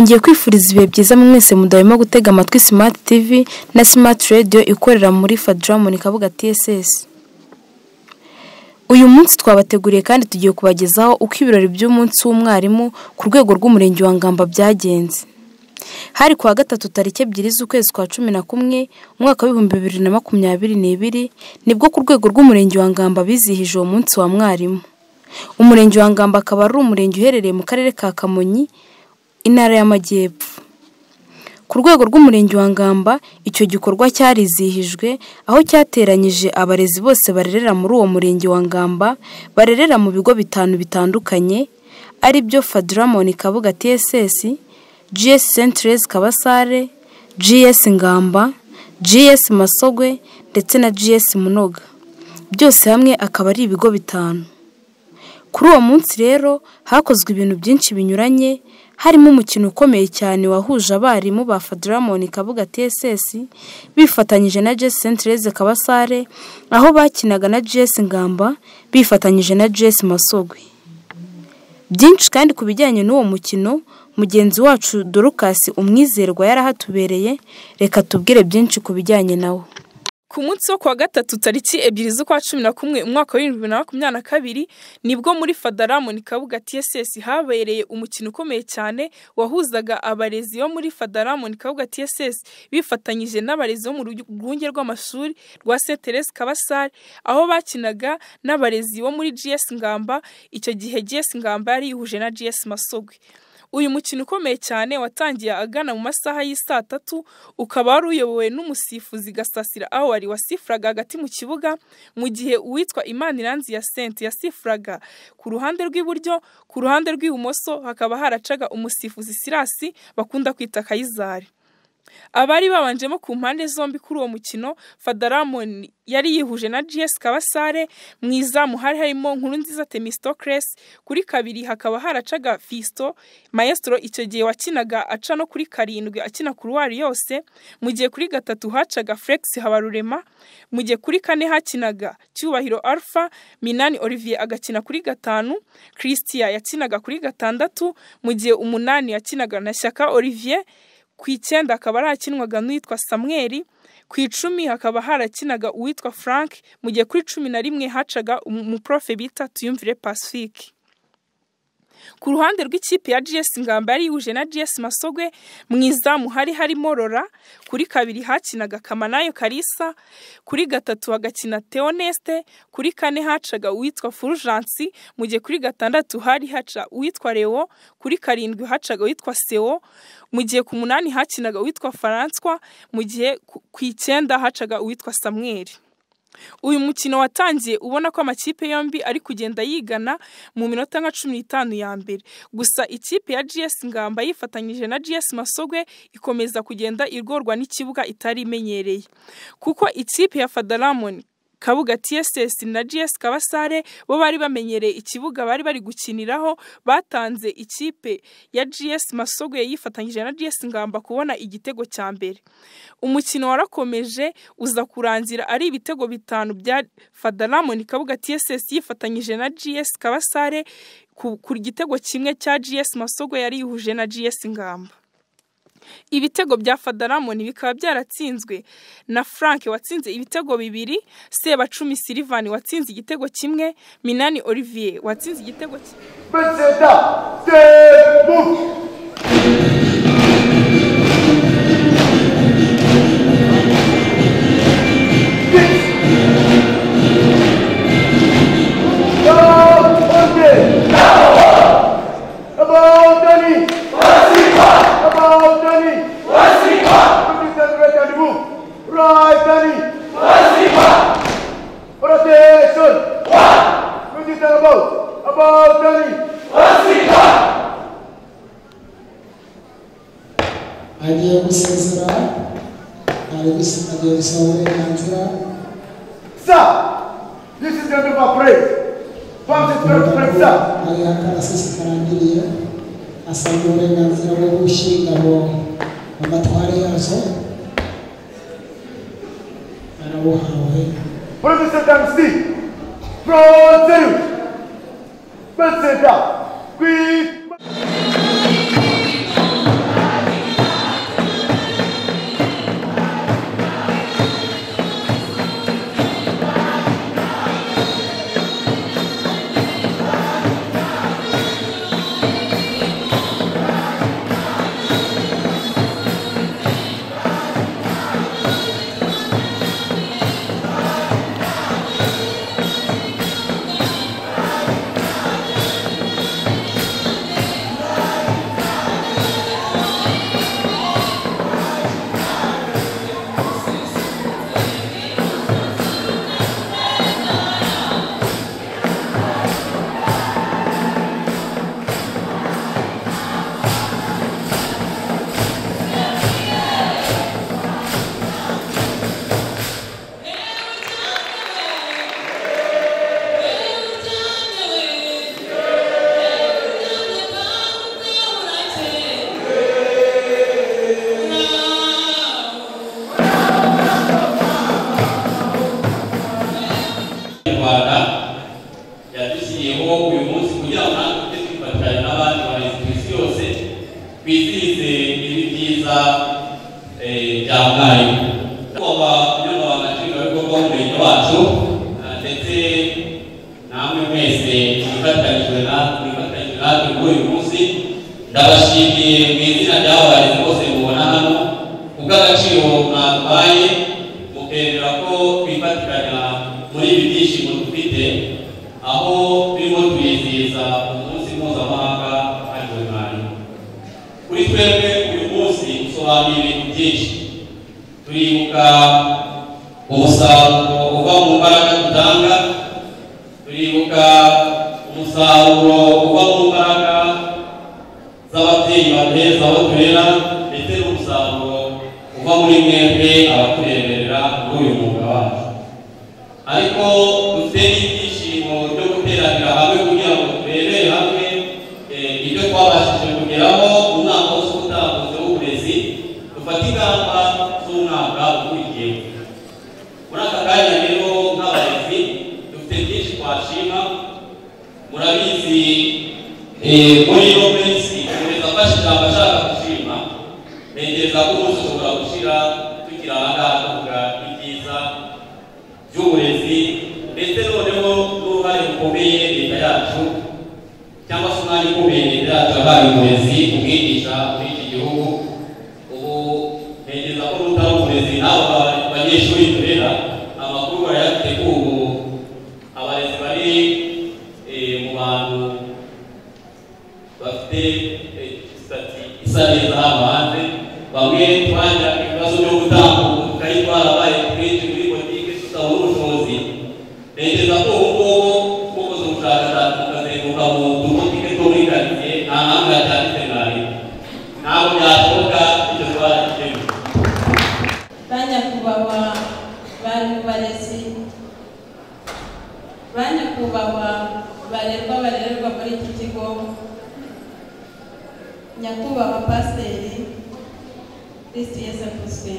Ngiye kwifuriza ibihe byiza mwese mudahwema gutega amatwi Smart TV na Smart Radio ikorera muri Fadramon Kabuga TSS. Uyu munsi twabateguriye kandi tugiye kubagezaho uko ibirori by'umunsi w'umwarimu ku rwego rw'umurenge wa Ngamba byagenze. Hari kuwa gatatu tariki 2 z'ukwezi kwa 11 umwaka wa 2022 nibwo ku rwego rw'umurenge wa Ngamba bizihije uwo munsi wa mwarimu. Umurenge wa Ngamba akaba ari umurenge uherereye mu karere ka Kamonyi, Intara y'Amajyepfo. Ku rwego rw'umurenge wa Ngamba icyo gikorwa cyarizihijwe aho cyateranyije abarezi bose barerera muri uwo murenge wa Ngamba barerera mu bigo bitandukanye ari byo Fadramon Kabuga TSS, GS Centres Kabasare, GS Ngamba, GS Masogwe ndetse na GS Munoga. Byose hamwe akaba ari ibigo bitanu. Kuri uwo munsi rero hakozwe ibintu byinshi binyuranye, harimo umukino ukomeye cyane wahuje abarimu ba Fadramon Kabuga TSS bifatanyije na GS Centres Kabasare, aho bakinaga na GS Ngamba bifatanyije na GS Masogwe. Byinshi kandi kubijyanye n'uwo mukino mugenzi wacu Dorcas Umwizerwa yarahatubereye, reka tubwire byinshi kubijyanye nawo. Ku munsi wo kwa gatatu tariki 2 z'ukwa 11 umwaka wa 2022 nibwo muri Fadramon Kabuga TSS habereye umukino ukomeye cyane wahuzaga abarezi bo muri Fadramon Kabuga TSS bifatanyije n'abarezi bo mu rwunge rw'amashuri rwa Centres Kabasare, aho bakinaga n'abarezi bo muri GS Ngamba. Icyo gihe GS Ngamba yari yihuje na GS Masogwe. Uyu mukino ukomeye cyane watangiye agana mu masaha y'isa 3 ukaba wari uyobowe n'umusifuzi Gasasira aho wari wasifuraga hagati mu kibuga, mu gihe uwitwa Imaniranzi ya Sente yasifuraga ku ruhande rw'iburyo. Ku ruhande rw'ibumoso hakaba haracaga umusifuzi Sirasi bakunda kwita Kayizari. Abari babanjemo ku mpande zombi kuri uwo mukino, Fadramon yari yihuje na GS Kabasare. Mwizamu hari harimo Nkurunziza Themistocles, kuri kabiri hakaba haracaga Fisto Maestro icyo gihe wakinaga aca no kuri 7 akina kuruwari yose, mu gihe kuri gatatu hacaga Flex Habarurema, mu gihe kuri 4 hakinaga Cyubahiro Alpha, Minani Olivier agakina kuri 5, Christian yakinaga kuri 6, mu gihe 8 yakinaga na Shyaka Olivier, ku 9 akaba arakinwaga n'uwitwa Samuel, ku 10 hakaba harakinaga uwitwa Frank, mu gihe kuri 11 hacaga umuprofe bita Tuyumvire Pacifique. Ku ruhande rw'ikipe ya GS Ngamba yari yihuje na GS Masogwe, mwizamu hari harimo Rora, kuri 2 hakinaga Kamanayo Karisa, kuri 3 hagakina Theoneste, kuri 4 hacaga uwitwa Fulgence, mu gihe kuri 6 hari haca uwitwa Leo, kuri 7 hacaga uwitwa Seo, mu gihe ku 8 hakinaga uwitwa François, mu gihe ku 9 hacaga uwitwa Samuel. Uyu mukino watangiye ubona ko amakipe yombi ari kugenda yigana mu minota nka 15 ya mbere. Gusa ikipe ya GS Ngamba yifatanyije na GS Masogwe ikomeza kugenda igorwa n'ikibuga itari imenyereye, kuko ikipe ya Fadramon Kabuga TSS na GS Kabasare bo bari bamenyereye ikibuga bari gukiniraho. Batanze ikipe ya GS Masogwe yifatanyije na GS Ngamba kubona igitego cya mbere. Umukino warakomeje uza kurangira ari ibitego 5 bya Fadramon Kabuga TSS yifatanyije na GS Kabasare ku gitego kimwe cya GS Masogwe yari yihuje na GS Ngamba. Ibitego bya Fadramon bikaba byaratsinzwe na Frank watsinze ibitego 2, Sebacumi Silvan watsinze igitego kimwe, Minani Olivier watsinze igitego agiye gusezera agiye gusaba uburenganzira. Sir, this is the end of our praise. Ari akarasisi karangiriye asaba uburenganzira bwo gushinga amatwari yazo, arabuhawe. Professor Damsti, front salute. President, quick. twizihize ibi byiza bya mwarimu. Tugomba kunyura amaciro y'ubwoko bw'umurenge wacu ndetse namwe mwese mwifatanyije natwe muri uyu munsi. Ndabashimiye mu izina ry'abayobozi bose mubona hano kubw'agaciro mwaduhaye mukemera ko twifatikanya muri ibi byishimo dufite, aho turimo twizihiza umunsi mpuzamahanga wahariwe mwarimu. Kuri twebwe uyu munsi usobanuye ibintu byinshi. Turibuka umusaruro uva mu mbaraga dutanga, turibuka umusaruro uva mu mbaraga z'ababyeyi badaheza aho turera, ndetse n'umusaruro uva muri mwebwe abatureberera muri uyu mwuga wacu. Ariko dufite n'ibyishimo byo guteranira hamwe kugira ngo turebere hamwe ibyo twabashije kugeraho mu mwaka wose utambutse w'uburezi, dufate ingamba z'umwaka ukurikiyeho. Muri aka kanya rero nk'abarezi dufite byinshi twashima. Murabizi muri ino minsi uburezi afashe ijambo ashaka gushima, ntekereza ko umunsi ushobora gushira tukiri aha ngaha tuvuga ibyiza by'uburezi, ndetse noneho n'uruhare rukomeye leta yacu cyangwa se umwanya ukomeye leta yacu yahaye uburezi umwigisha muri iki gihugu. Ubu ntekereza ko n'utari uburezi n'abo banyeshuri turera amakuru barayafite ko ubu abarezi bari mu bantu bafite isa neza hano hanze. Bamwe twagira ibibazo byo gutambuka tukari twarabaye twinshi muri politiki tutabona ubushobozi. Ntekereza ko ubu ngubu mukoze ubushakashatsi mukazenguruka mu dutike two muri karitsiye nta ntambwe yacyanditse mwarimu. Ntabwo byashoboka icyo twarakikemuye. Banyakubahwa bari mu barezi, banyakubahwa barerwa barererwa muri iki kigo, nyakubahwa pasiteri Kristo Yesu akuzwe.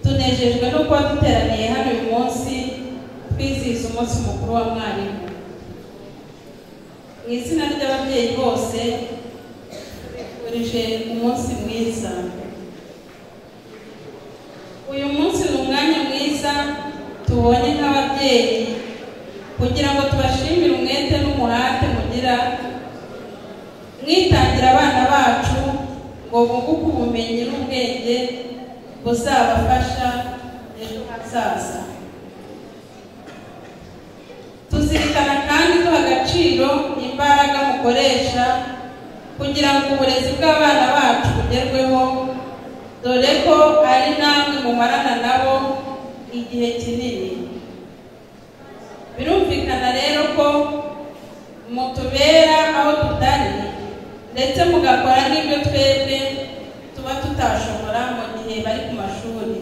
Tunejejwe no kuba duteraniye hano uyu munsi twizihiza umunsi mukuru wa mwarimu. Mu izina ry'ababyeyi bose tubifurije umunsi mwiza. Uyu munsi ni umwanya mwiza tubonye nk'ababyeyi kugira ngo tubashimire umwete n'umuhate mugira mwitangira abana bacu ngo bunguke ubumenyi n'ubwenge buzabafasha ejo hazaza. Tuzirikana kandi duha agaciro imbaraga mukoresha kugira ngo uburezi bw'abana bacu bugerweho, dore ko ari namwe mumarana nabo igihe kinini. Birumvikana rero ko mutubera aho tutari, ndetse mugakora n'ibyo twebwe tuba tutashobora mu gihe bari ku mashuri.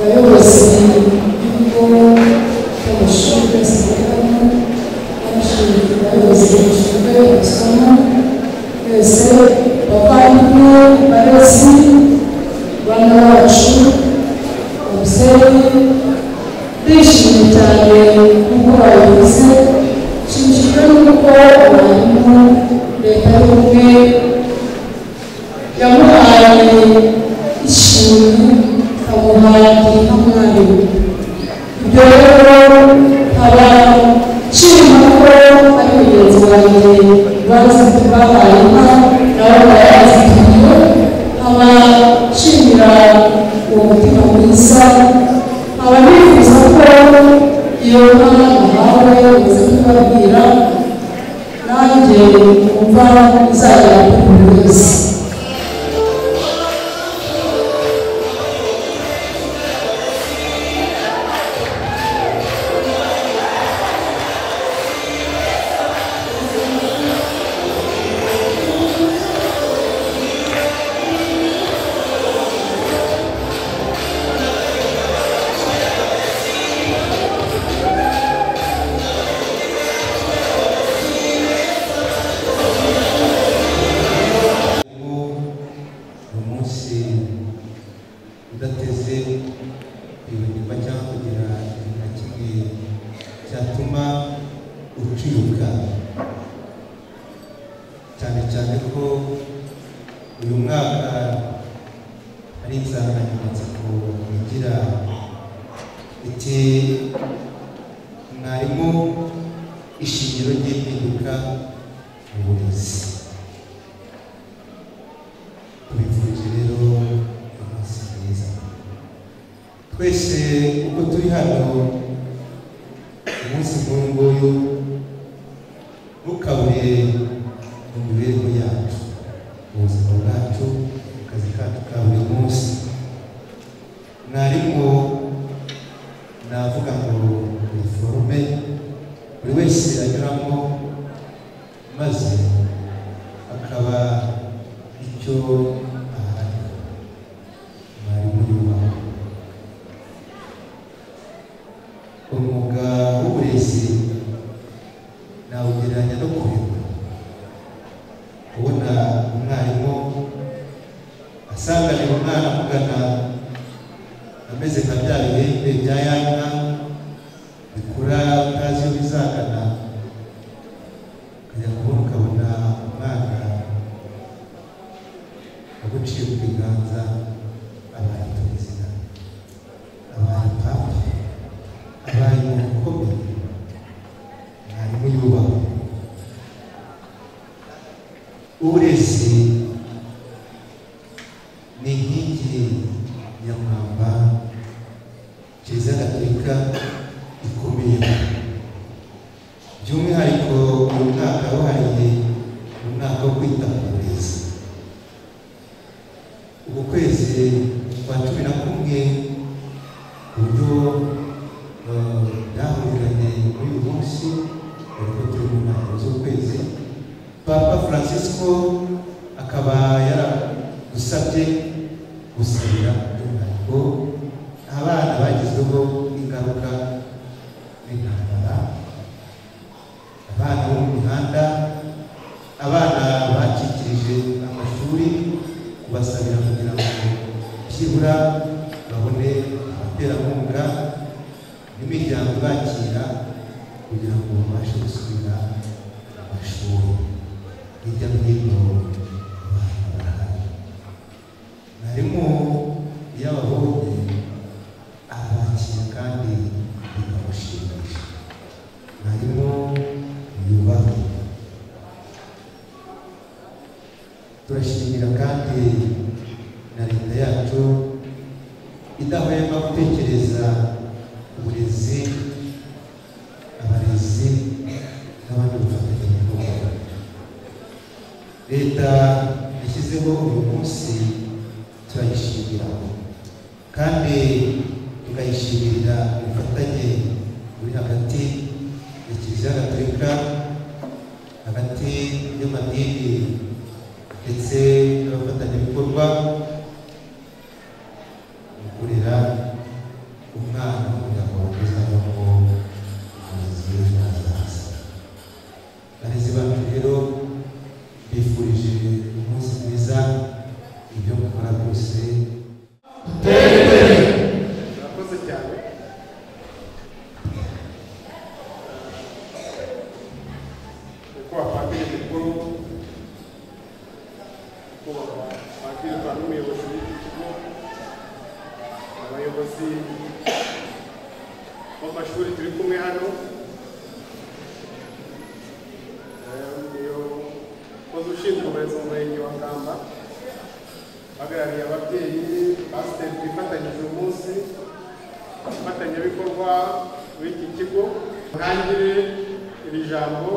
abayobozi b'ibigo by'amashuri basirikamo abayobozi bashinzwe amasomo twese, bavandimwe, barezi, bana bacu, ababyeyi, bishimye cyane nk'uko babivuze. Nshimishijwe n'uko abarimu leta y'ubumwe yamuhaye ishimwe ikamuha nk'umwarimu. Ibyo rero nkaba nshima ko ari mugenzi wanjye bahaye inka nabo barazituye. Nkaba nshimira uwo mutima mwiza, nkaba nifuza ko iyo nka nahawe umaze kubabwira nanjye umva izagera kuri buri wese. umunsi udateze kwibagirwa cyangwa kugira ikintu na kimwe cyatuma uciruka, cyane cyane ko uyu mwaka ari insanganyamatsiko igira iti mwarimu ishingiro ry'impinduka mu burezi. Tubifurije rero umunsi mwiza twese uko turi hano umunsi nk'uyu nguyu, ntukabure mu mibereho yacu, mu buzima bwacu, mu kazi kacu ka buri munsi. Mwarimu navuga ngo buri forume buri wese anyuramo maze akaba icyo aharanira. Mwarimu yubaha. Umwuga w'uburezi nawugereranya no kurera. Kubona umwarimu asanganira umwana amugana ameze nka bya bihembe bya ya nka bikura utazi iyo bizagana, ukajya kubona ukabona umwana aguciye ku biganza abaye perezida, abaye papa, abaye umuntu ukomeye. Mwarimu yubahwa. Uburezi ni inkingi nyamwamba Kiliziya Gatolika ikomeye, by'umwihariko uyu mwaka wahariye umwaka wo kwita ku burezi. Ubu kwezi kwa 11 uburyo byahuriranye muri uyu munsi, ariko turi mu ntangiriro z'ukwezi, Papa Francisco akaba yaradusabye gusabira by'umwihariko abana bagizweho ingaruka n'intambara, abana bo mu mihanda, abana bakikirije amashuri, kubasabira kugira ngo byibura babone abaterankunga n'imiryango bakira kugira ngo babashe gusubira amashuri. Hirya no hino abantu barahari. Mwarimu iyo ababonye abakira kandi bikamushimisha. Mwarimu yubahwe. Turashimira kandi na leta yacu idahwema gutekereza uburezi, abarezi n'abandi bafatanyabikorwa. Leta yashyizeho uyu munsi turayishimira, kandi tukayishimira ubufatanye buri hagati ya Kiliziya Gatolika, hagati y'amadini ndetse n'abafatanyabikorwa mu kurera umwana kugira ngo bazavamo uburezi bw'ejo hazaza. Barezi bacu rero bifurije umunsi mwiza, ibyo mukora byose Murakoze cyane. Uko apadiri mukuru, uko apadiri n'umuyobozi w'iki kigo, abayobozi b'amashuri turi kumwe hano, umuyobozi ushinzwe uburezi mu murenge wa Ngamba, bahagarariye ababyeyi, pasiteri twifatanyije uyu munsi, abafatanyabikorwa b'iki kigo. Ntangire iri jambo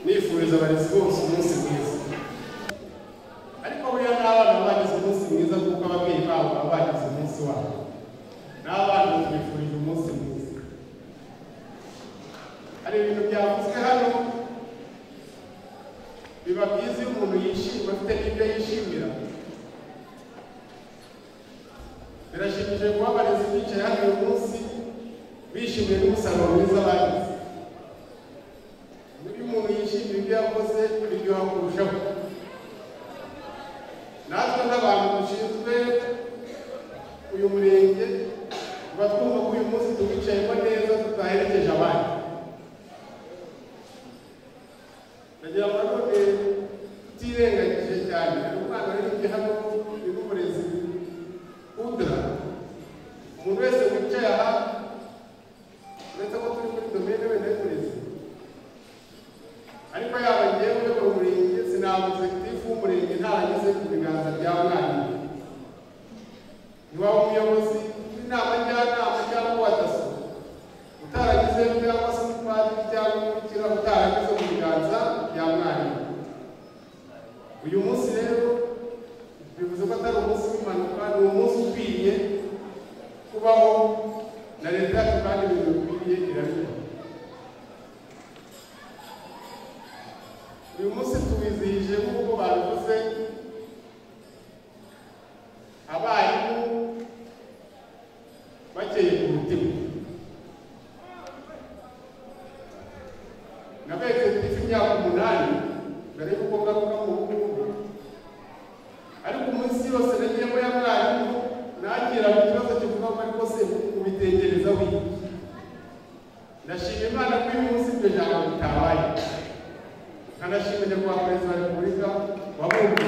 nifuriza abarezi bose umunsi mwiza. Ariko buriya n'abana bagize umunsi mwiza kuko ababyeyi babo baba bagize umunsi wabo. N'abana tubifurije umunsi mwiza. Hari ibintu byavuzwe hano, biba byiza iyo umuntu yishimye, afite n'ibyo yishimira. Birashimishije kuba abarezi bicaye hano uyu munsi bishimiye n'umusaruro mwiza bagize. Iyo umuntu yishimira ibyo yakoze biryoha kurushaho. uyu murenge tuba twumva ko uyu munsi tuwicayemo neza tutaherekeje abandi. Ndagira ngo none tutirengagije cyane umwana w'iki hano n'umurezi udra umuntu wese wicaye aha uretse ko turi muri domene wenda y'umurezi, ariko yaba ngewe uyobora umurenge sinabuze gitifu w'umurenge ntarangize ku biganza bya mwarimu. Niwaba umuyobozi w'inama njyanama cyangwa uwa daso utaragize cyangwa se umupadiri cyangwa umukira utaragize mu biganza bya mwarimu. Uyu munsi rero bivuze ko atari umunsi w'impanuka, ni umunsi ukwiye kubaho na leta yacu kandi ibintu bikwiriye irabikora. Uyu munsi tuwizihije nk'uko babivuze abarimu bakeye ku mutima. Nabetse mfite imyaka 8 mbere y'uko ngaruka mu rugo, ariko umunsi yose nagiyemo ya mwarimu nagira mu kibazo kivuga ko ariko se ubitegereza wiki. Ndashima Imana ko uyu munsi ibyo jambo bitabaye, kanashima nyakubahwa Perezida wa Repubulika wabumva